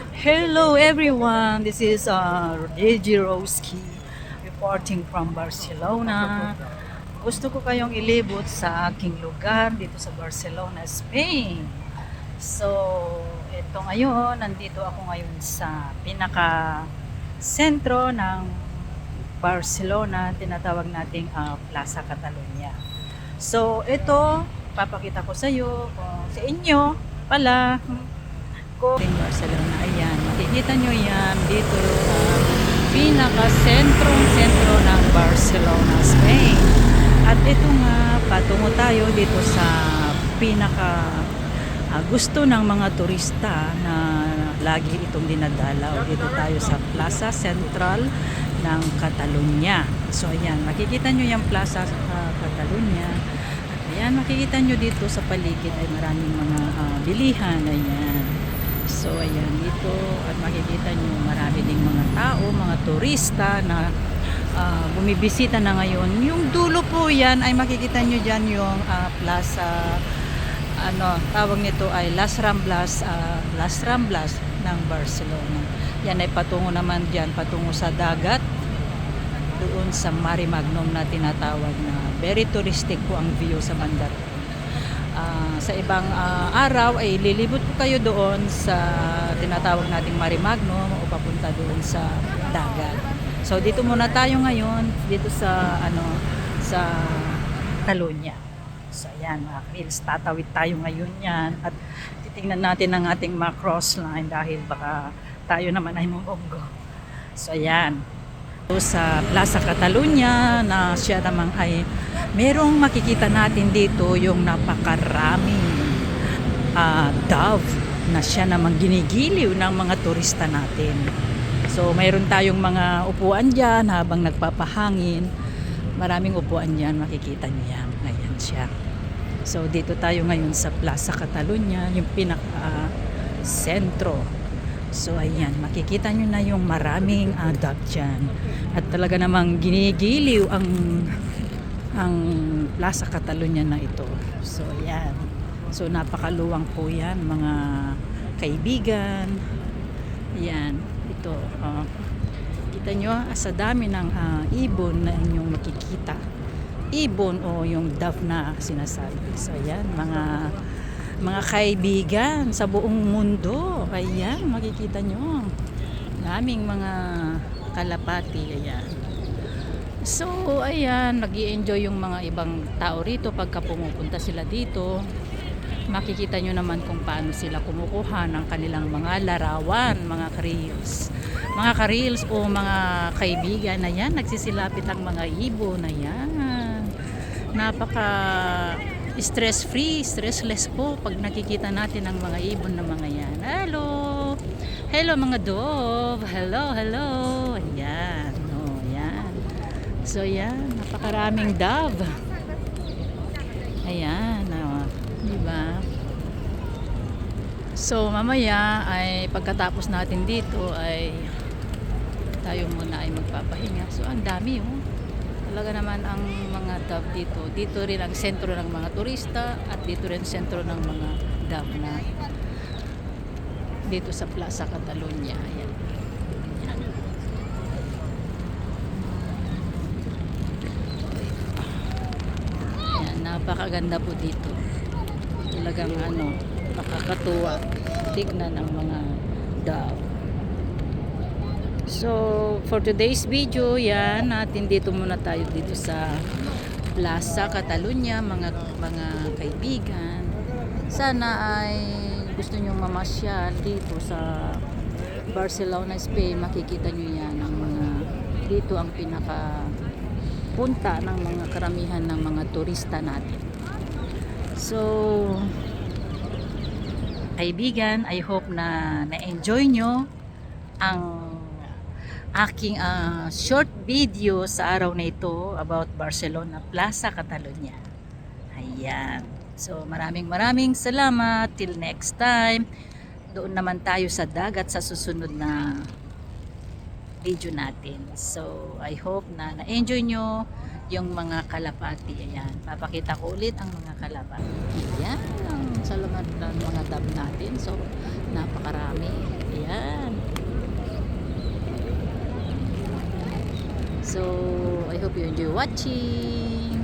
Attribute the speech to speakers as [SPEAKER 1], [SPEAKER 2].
[SPEAKER 1] Hello everyone, this is Reggie Roski reporting from Barcelona. Gusto ko kayong ilibot sa aking lugar dito sa Barcelona, Spain. So, ito ngayon, nandito ako ngayon sa pinaka sentro ng Barcelona, tinatawag nating Plaza Catalunya. So, ito, papakita ko sa iyo, sa inyo pala, ko in Barcelona. Ayan, makikita nyo yan dito pinaka-sentro ng Barcelona, Spain. At ito nga, patungo tayo dito sa pinaka gusto ng mga turista na lagi itong dinadalaw. Dito tayo sa Plaza Central ng Catalunya. So ayan, makikita nyo yung Plaza Catalunya. Ayan, makikita nyo dito sa paligid ay maraming mga bilihan. Ayan. So ayan, dito at makikita nyo marami ding mga tao, mga turista na bumibisita na ngayon. Yung dulo po yan ay makikita nyo dyan yung plaza, tawag nito ay Las Ramblas ng Barcelona. Yan ay patungo naman dyan, patungo sa dagat, doon sa Marimagnum na tinatawag na very touristic po ang view sa bandar. Sa ibang araw ay lilibot ko kayo doon sa tinatawag nating Marimagnum o papunta doon sa dagat. So dito muna tayo ngayon dito sa sa Catalunya. So ayan mga reels, tatawid tayo ngayon yan at titingnan natin ang ating cross line dahil baka tayo naman ay mumunggo. So ayan, sa Plaza Catalunya na siya namang ay merong makikita natin dito yung napakaraming dove na siya namang ginigiliw ng mga turista natin. So mayroon tayong mga upuan dyan habang nagpapahangin. Maraming upuan dyan, makikita niyo yan. Ayan siya. So dito tayo ngayon sa Plaza Catalunya, yung pinaka sentro. So ayan, makikita nyo na yung maraming dove dyan. At talaga namang ginigiliw ang Plaza Catalunya na ito. So ayan. So napakaluwang po yan mga kaibigan. Ayan, ito. Kita nyo, sa dami ng ibon na inyong makikita. Ibon o yung dove na sinasabi. So ayan, mga kaibigan sa buong mundo. Ayan, makikita nyo. Daming mga kalapati. Ayan. So, ayan, nag-i-enjoy yung mga ibang tao rito pagka pumupunta sila dito. Makikita nyo naman kung paano sila kumukuha ng kanilang mga larawan, mga reels. Mga ka-reels o mga kaibigan na yan, nagsisilapit ang mga ibon na yan. Napaka stress-free, stressless po pag nakikita natin ang mga ibon na mga yan. Hello! Hello mga dove! Hello, hello! Ayan. Oh, ayan. So yan, napakaraming dove. Ayan, diba? So mamaya ay pagkatapos natin dito ay tayo muna ay magpapahinga. So ang dami talaga naman ang mga dove dito. Dito rin ang sentro ng mga turista at dito rin sentro ng mga dove na dito sa Plaza Catalunya. Ayan. Ayan, napakaganda po dito. Talagang nakakatuwa tignan ang mga dove. So, for today's video, yan, natin dito muna tayo dito sa Plaza Catalunya, mga kaibigan. Sana ay gusto nyo mamasyal dito sa Barcelona, Spain. Makikita nyo yan, dito ang pinaka punta ng mga karamihan ng mga turista natin. So, kaibigan, I hope na na-enjoy nyo ang aking short video sa araw na ito about Barcelona, Plaza Catalunya. Ayan. So maraming salamat. Till next time. Doon naman tayo sa dagat sa susunod na video natin. So I hope na na-enjoy nyo yung mga kalapati. Ayan. Papakita ko ulit ang mga kalapati. Ayan. Salamat ng mga dab natin. So napakarami. Ayan. So, I hope you enjoy watching.